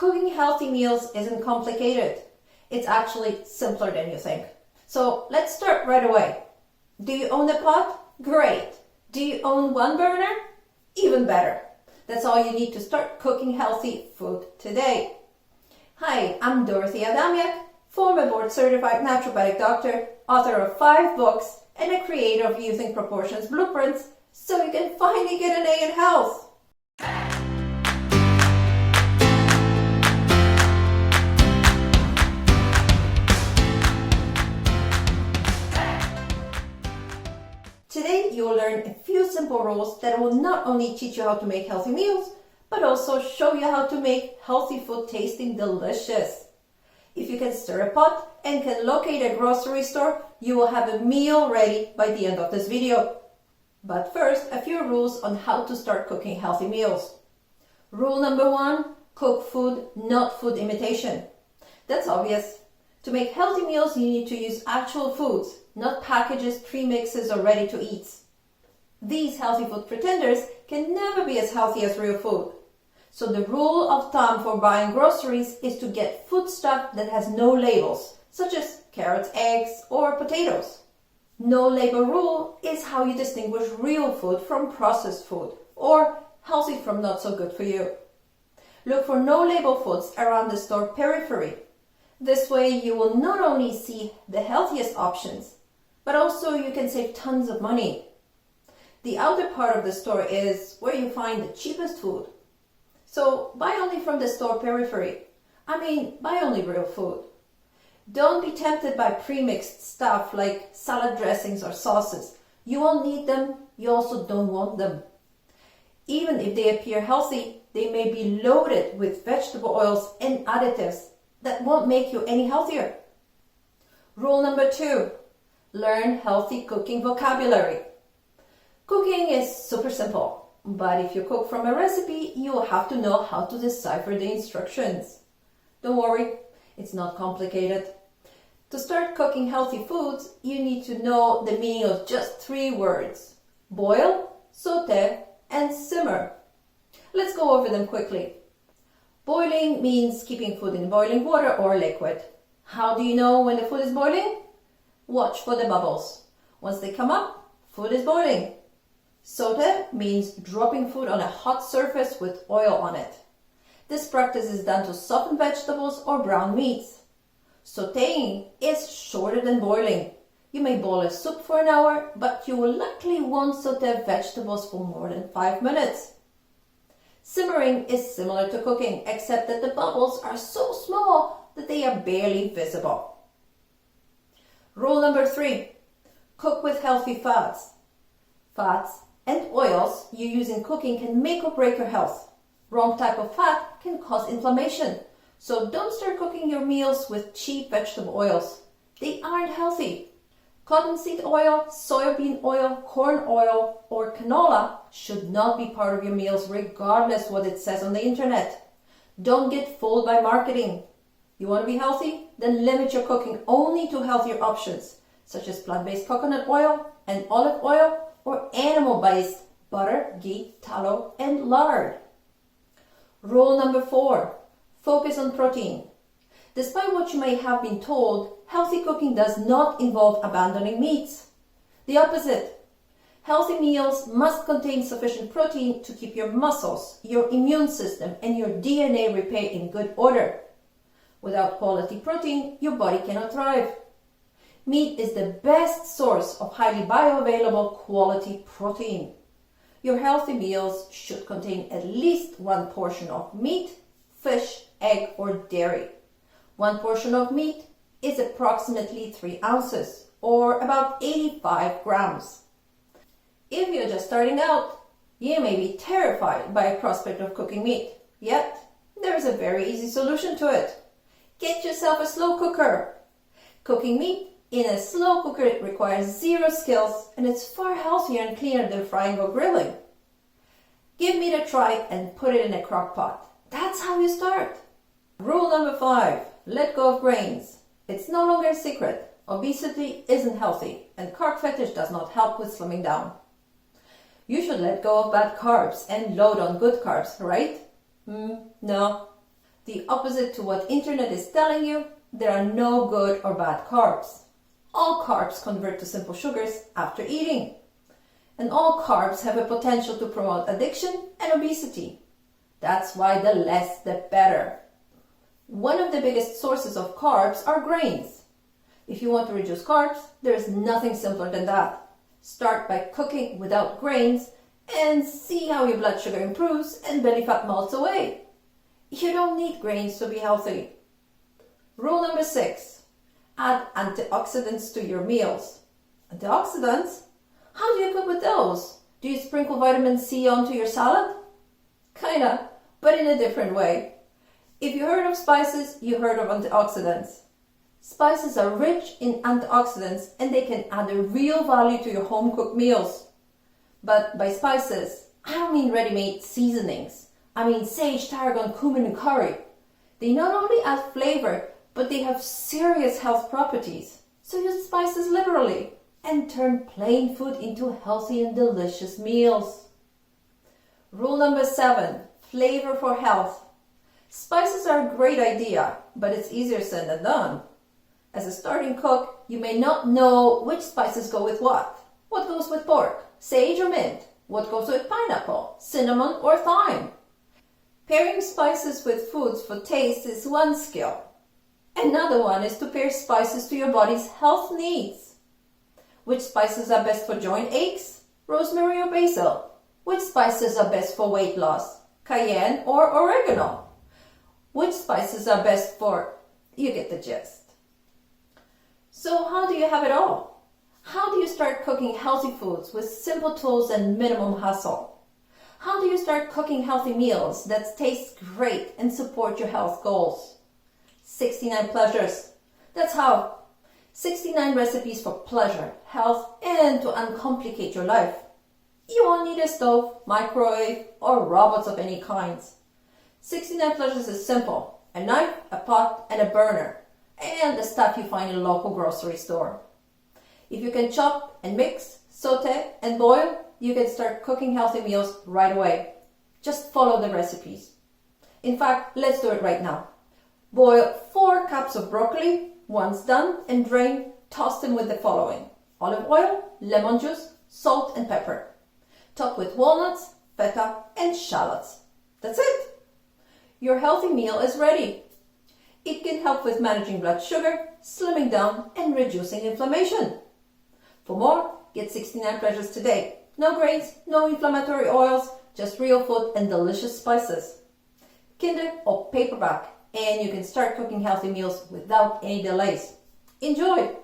Cooking healthy meals isn't complicated. It's actually simpler than you think. So let's start right away. Do you own a pot? Great. Do you own one burner? Even better. That's all you need to start cooking healthy food today. Hi, I'm Dorothy Adamiak, former board-certified naturopathic doctor, author of 5 books, and a creator of Using Proportions Blueprints, so you can finally get an A in health. Today you will learn a few simple rules that will not only teach you how to make healthy meals, but also show you how to make healthy food tasting delicious. If you can stir a pot and can locate a grocery store, you will have a meal ready by the end of this video. But first, a few rules on how to start cooking healthy meals. Rule number 1, cook food, not food imitation. That's obvious. To make healthy meals, you need to use actual foods, not packages, premixes, or ready-to-eat. These healthy food pretenders can never be as healthy as real food. So the rule of thumb for buying groceries is to get foodstuff that has no labels, such as carrots, eggs, or potatoes. No label rule is how you distinguish real food from processed food, or healthy from not so good for you. Look for no label foods around the store periphery. This way you will not only see the healthiest options, but also you can save tons of money. The outer part of the store is where you find the cheapest food. So buy only from the store periphery. Buy only real food. Don't be tempted by premixed stuff like salad dressings or sauces. You won't need them, you also don't want them. Even if they appear healthy, they may be loaded with vegetable oils and additives that won't make you any healthier. Rule number 2, learn healthy cooking vocabulary. Cooking is super simple. But if you cook from a recipe, you will have to know how to decipher the instructions. Don't worry, it's not complicated. To start cooking healthy foods, you need to know the meaning of just 3 words: boil, saute, and simmer. Let's go over them quickly. Boiling means keeping food in boiling water or liquid. How do you know when the food is boiling? Watch for the bubbles. Once they come up, food is boiling. Saute means dropping food on a hot surface with oil on it. This practice is done to soften vegetables or brown meats. Sauteing is shorter than boiling. You may boil a soup for an hour, but you will likely won't saute vegetables for more than 5 minutes. Simmering is similar to cooking, except that the bubbles are so small that they are barely visible. Rule number 3, cook with healthy fats. Fats and oils you use in cooking can make or break your health. Wrong type of fat can cause inflammation, so don't start cooking your meals with cheap vegetable oils. They aren't healthy. Cottonseed oil, soybean oil, corn oil, or canola should not be part of your meals regardless what it says on the internet. Don't get fooled by marketing. You want to be healthy? Then limit your cooking only to healthier options, such as plant-based coconut oil and olive oil, or animal-based butter, ghee, tallow, and lard. Rule number 4, focus on protein. Despite what you may have been told, healthy cooking does not involve abandoning meats. The opposite. Healthy meals must contain sufficient protein to keep your muscles, your immune system, and your DNA repair in good order. Without quality protein, your body cannot thrive. Meat is the best source of highly bioavailable quality protein. Your healthy meals should contain at least 1 portion of meat, fish, egg, or dairy. 1 portion of meat is approximately 3 ounces, or about 85 grams. If you're just starting out, you may be terrified by the prospect of cooking meat. Yet, there is a very easy solution to it. Get yourself a slow cooker. Cooking meat in a slow cooker requires 0 skills, and it's far healthier and cleaner than frying or grilling. Give meat a try and put it in a crock pot. That's how you start. Rule number 5, let go of grains. It's no longer a secret. Obesity isn't healthy, and carb fetish does not help with slimming down. You should let go of bad carbs and load on good carbs, right? No. The opposite to what internet is telling you, there are no good or bad carbs. All carbs convert to simple sugars after eating. And all carbs have a potential to promote addiction and obesity. That's why the less the better. One of the biggest sources of carbs are grains. If you want to reduce carbs, there is nothing simpler than that. Start by cooking without grains and see how your blood sugar improves and belly fat melts away. You don't need grains to be healthy. Rule number 6. Add antioxidants to your meals. Antioxidants? How do you cook with those? Do you sprinkle vitamin C onto your salad? Kinda, but in a different way. If you heard of spices, you heard of antioxidants. Spices are rich in antioxidants and they can add a real value to your home-cooked meals. But by spices, I don't mean ready-made seasonings. I mean sage, tarragon, cumin, and curry. They not only add flavor, but they have serious health properties. So use spices liberally and turn plain food into healthy and delicious meals. Rule number 7, flavor for health. Spices are a great idea, but it's easier said than done. As a starting cook, you may not know which spices go with what. What goes with pork, sage or mint? What goes with pineapple, cinnamon or thyme? Pairing spices with foods for taste is one skill. Another one is to pair spices to your body's health needs. Which spices are best for joint aches? Rosemary or basil? Which spices are best for weight loss? Cayenne or oregano? Which spices are best for... You get the gist. So how do you have it all? How do you start cooking healthy foods with simple tools and minimum hassle? How do you start cooking healthy meals that taste great and support your health goals? 69 pleasures. That's how. 69 recipes for pleasure, health, and to uncomplicate your life. You won't need a stove, microwave, or robots of any kinds. 69 pleasures is simple. A knife, a pot, and a burner. And the stuff you find in a local grocery store. If you can chop and mix, saute and boil, you can start cooking healthy meals right away. Just follow the recipes. In fact, let's do it right now. Boil 4 cups of broccoli. Once done and drained, toss them with the following: olive oil, lemon juice, salt and pepper. Top with walnuts, feta and shallots. That's it. Your healthy meal is ready. It can help with managing blood sugar, slimming down, and reducing inflammation. For more, get 69 pleasures today. No grains, no inflammatory oils, just real food and delicious spices. Kindle or paperback, and you can start cooking healthy meals without any delays. Enjoy!